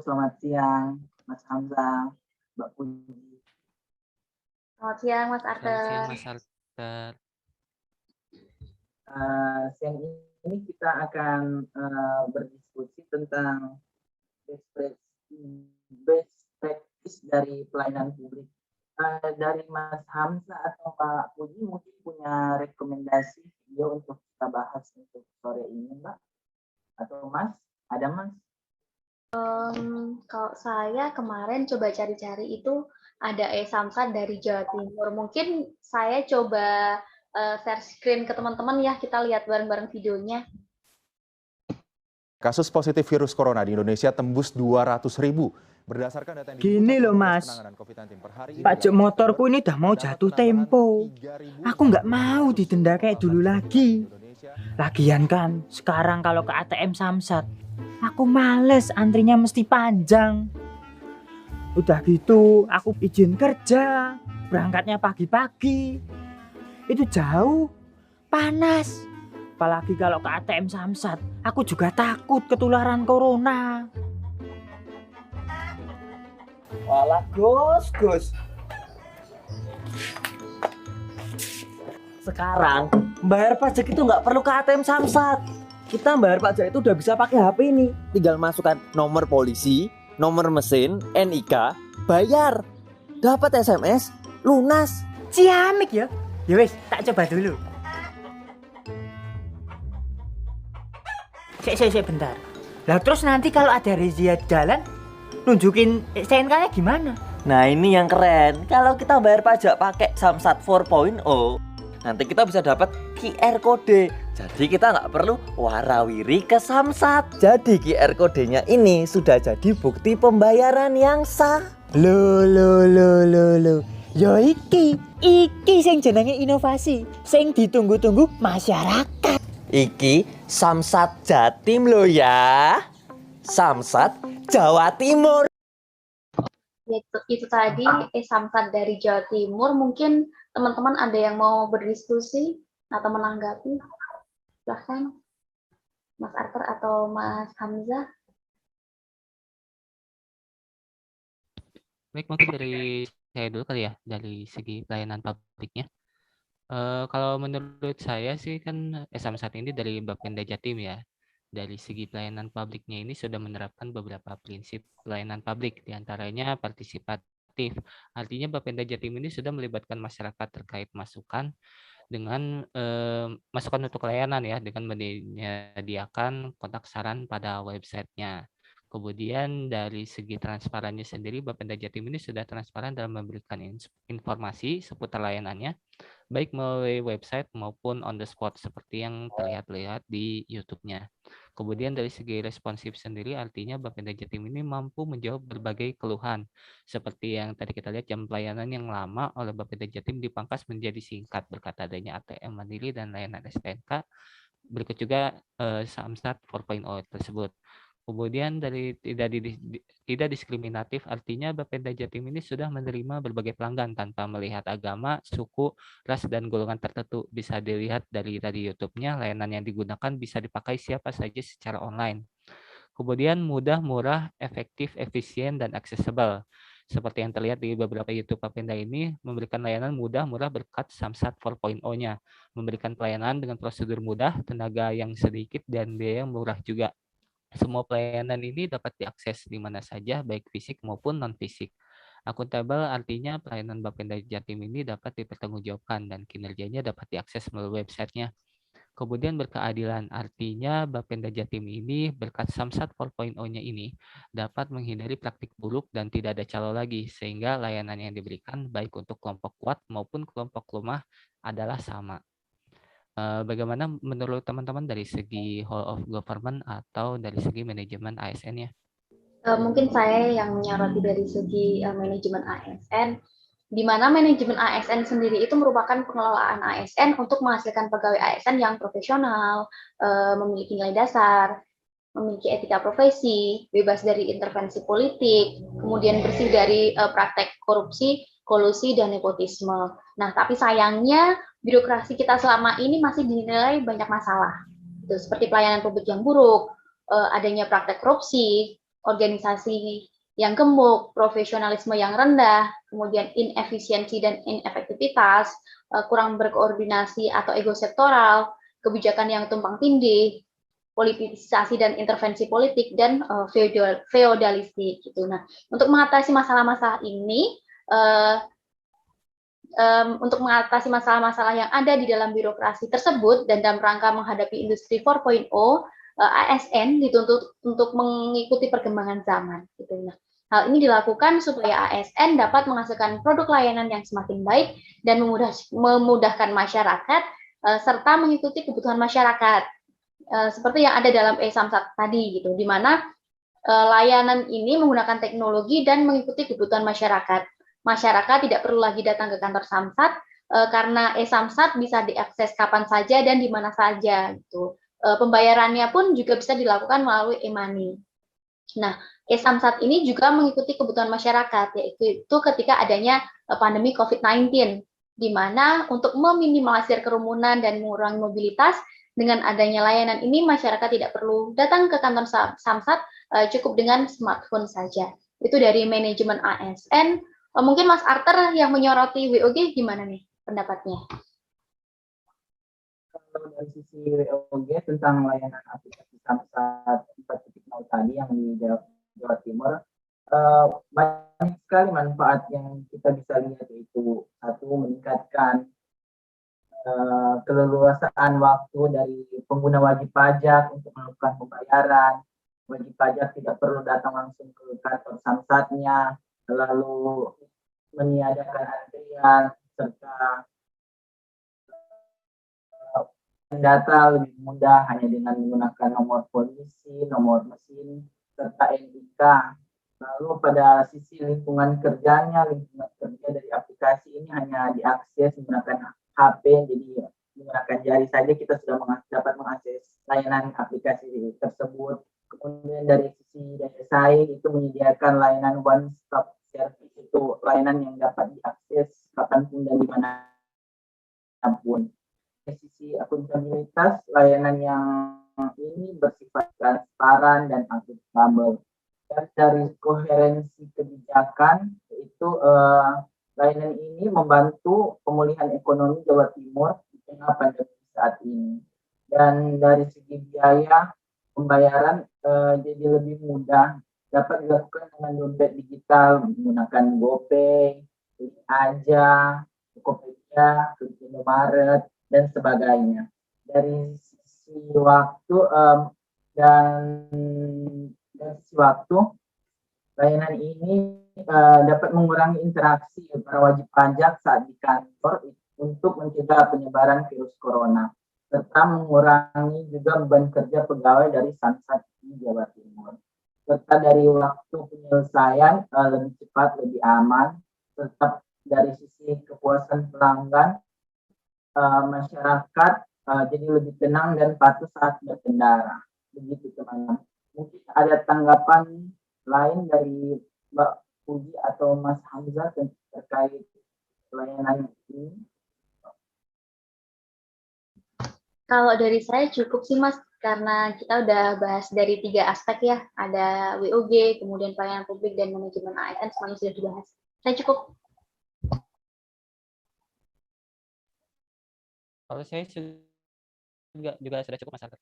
selamat siang Mas Hamzah, Mbak Puji. Selamat siang Mas Selamat siang Arthur. Mas Arthur. Siang ini kita akan berdiskusi tentang best practice dari pelayanan publik. Dari Mas Hamzah atau Pak Puji mungkin punya rekomendasi video untuk kita bahas untuk sore ini, Mbak? Atau Mas? Ada Mas? Kalau saya kemarin coba cari-cari itu ada Samsat dari Jawa Timur. Mungkin saya coba share screen ke teman-teman ya, kita lihat bareng-bareng videonya. Kasus positif virus corona di Indonesia tembus 200.000. Berdasarkan data yang gini loh Mas, pajak motorku ini udah mau jatuh tempo. Aku nggak mau didenda kayak dulu lagi. Lagian kan sekarang kalau ke ATM Samsat, aku males, antrinya mesti panjang. Udah gitu aku izin kerja, berangkatnya pagi-pagi. Itu jauh, panas. Apalagi kalau ke ATM Samsat, aku juga takut ketularan corona. Walah Gus. Sekarang bayar pajak itu nggak perlu ke ATM Samsat. Kita bayar pajak itu udah bisa pakai HP ini. Tinggal masukkan nomor polisi, nomor mesin, NIK, bayar. Dapat SMS, lunas. Ciamik ya. Ya wes, tak coba dulu. Sik bentar. Lah terus nanti kalau ada razia jalan, nunjukin STNK-nya gimana? Nah ini yang keren. Kalau kita bayar pajak pakai Samsat 4.0, nanti kita bisa dapat QR kode. Jadi kita nggak perlu warawiri ke Samsat. Jadi QR kodenya ini sudah jadi bukti pembayaran yang sah. Lo. Yo iki sing jenenge inovasi, sing ditunggu-tunggu masyarakat. Iki Samsat Jatim lo ya. Samsat Jawa Timur. Itu tadi Samsat dari Jawa Timur. Mungkin teman-teman ada yang mau berdiskusi atau menanggapi? Silahkan Mas Arthur atau Mas Hamzah. Baik, mungkin dari saya dulu kali ya, dari segi pelayanan publiknya. Kalau menurut saya sih kan Samsat ini dari Bapenda Jatim ya. Dari segi pelayanan publiknya ini sudah menerapkan beberapa prinsip pelayanan publik, diantaranya partisipatif. Artinya Bapenda Jatim ini sudah melibatkan masyarakat terkait masukan dengan masukan untuk layanan ya, dengan menyediakan kontak saran pada websitenya. Kemudian dari segi transparannya sendiri, Bapenda Jatim ini sudah transparan dalam memberikan informasi seputar layanannya, baik melalui website maupun on the spot seperti yang terlihat di YouTube-nya. Kemudian dari segi responsif sendiri, artinya Bapenda Jatim ini mampu menjawab berbagai keluhan, seperti yang tadi kita lihat jam pelayanan yang lama oleh Bapenda Jatim dipangkas menjadi singkat berkat adanya ATM Mandiri dan layanan STNK. Berikut juga Samsat 4.0 tersebut. Kemudian dari tidak diskriminatif, artinya Bapenda Jatim ini sudah menerima berbagai pelanggan tanpa melihat agama, suku, ras, dan golongan tertentu. Bisa dilihat dari YouTube-nya, layanan yang digunakan bisa dipakai siapa saja secara online. Kemudian mudah, murah, efektif, efisien, dan aksesibel. Seperti yang terlihat di beberapa YouTube Bapenda ini, memberikan layanan mudah, murah berkat Samsat 4.0-nya. Memberikan pelayanan dengan prosedur mudah, tenaga yang sedikit, dan biaya yang murah juga. Semua pelayanan ini dapat diakses di mana saja, baik fisik maupun non-fisik. Akuntabel artinya pelayanan Bapenda Jatim ini dapat dipertanggungjawabkan dan kinerjanya dapat diakses melalui websitenya. Kemudian berkeadilan, artinya Bapenda Jatim ini berkat Samsat 4.0-nya ini dapat menghindari praktik buruk dan tidak ada calo lagi, sehingga layanan yang diberikan baik untuk kelompok kuat maupun kelompok lemah adalah sama. Bagaimana menurut teman-teman dari segi whole of government atau dari segi manajemen ASN-nya? Mungkin saya yang menyoroti dari segi manajemen ASN, di mana manajemen ASN sendiri itu merupakan pengelolaan ASN untuk menghasilkan pegawai ASN yang profesional, memiliki nilai dasar, memiliki etika profesi, bebas dari intervensi politik, kemudian bersih dari praktek korupsi, kolusi, dan nepotisme. Nah, tapi sayangnya birokrasi kita selama ini masih dinilai banyak masalah. Seperti pelayanan publik yang buruk, adanya praktek korupsi, organisasi yang gemuk, profesionalisme yang rendah, kemudian inefisiensi dan inefektivitas, kurang berkoordinasi atau ego sektoral, kebijakan yang tumpang tindih, politisasi dan intervensi politik, dan feodalistik gitu. Nah, untuk mengatasi masalah-masalah ini, untuk mengatasi masalah-masalah yang ada di dalam birokrasi tersebut dan dalam rangka menghadapi industri 4.0, ASN dituntut untuk mengikuti perkembangan zaman. Gitu. Nah, hal ini dilakukan supaya ASN dapat menghasilkan produk layanan yang semakin baik dan memudahkan masyarakat serta mengikuti kebutuhan masyarakat. Seperti yang ada dalam e-Samsat tadi, gitu, di mana layanan ini menggunakan teknologi dan mengikuti kebutuhan masyarakat. Masyarakat tidak perlu lagi datang ke kantor Samsat karena e-Samsat bisa diakses kapan saja dan di mana saja. Gitu. Pembayarannya pun juga bisa dilakukan melalui e-money. Nah, e-Samsat ini juga mengikuti kebutuhan masyarakat, yaitu ketika adanya pandemi COVID-19, di mana untuk meminimalisir kerumunan dan mengurangi mobilitas, dengan adanya layanan ini masyarakat tidak perlu datang ke kantor Samsat, cukup dengan smartphone saja. Itu dari manajemen ASN. Mungkin Mas Arthur yang menyoroti WOG gimana nih pendapatnya? Kalau dari sisi WOG tentang layanan aplikasi Samsat 4.0 tadi yang di Jawa Timur, banyak sekali manfaat yang kita bisa lihat, yaitu satu, meningkatkan keleluasaan waktu dari pengguna wajib pajak untuk melakukan pembayaran. Wajib pajak tidak perlu datang langsung ke kantor Samsatnya, lalu meniadakan antrian, serta data lebih mudah hanya dengan menggunakan nomor polisi, nomor mesin, serta NIK. Lalu pada sisi lingkungan kerjanya, lingkungan kerja dari aplikasi ini hanya diakses menggunakan HP, jadi menggunakan jari saja kita sudah dapat mengakses layanan aplikasi tersebut. Kemudian dari sisi daya saing itu menyediakan layanan one stop service, itu layanan yang dapat diakses kapanpun dan dimanapun. Dari sisi akuntabilitas, layanan yang ini bersifat transparan dan akuntabel. Dan dari koherensi kebijakan, yaitu layanan ini membantu pemulihan ekonomi Jawa Timur di tengah pandemi saat ini. Dan dari segi biaya pembayaran jadi lebih mudah, dapat dilakukan dengan dompet digital menggunakan GoPay, Klik Aja, Tokopedia, Indomaret, dan sebagainya. Dari sisi waktu layanan ini dapat mengurangi interaksi para wajib pajak saat di kantor untuk mencegah penyebaran virus corona, serta mengurangi juga beban kerja pegawai dari Samsat di Jawa Timur. Serta dari waktu penyelesaian lebih cepat, lebih aman, serta dari sisi kepuasan pelanggan, masyarakat jadi lebih tenang dan patuh saat berkendara. Begitu teman-teman. Mungkin ada tanggapan lain dari Mbak Puji atau Mas Hamzah terkait layanan ini? Kalau dari saya cukup sih Mas, karena kita udah bahas dari 3 aspek ya, ada WOG, kemudian pelayanan publik dan manajemen ASN, semuanya sudah dibahas. Saya cukup. Kalau saya juga sudah cukup Mas Arthur.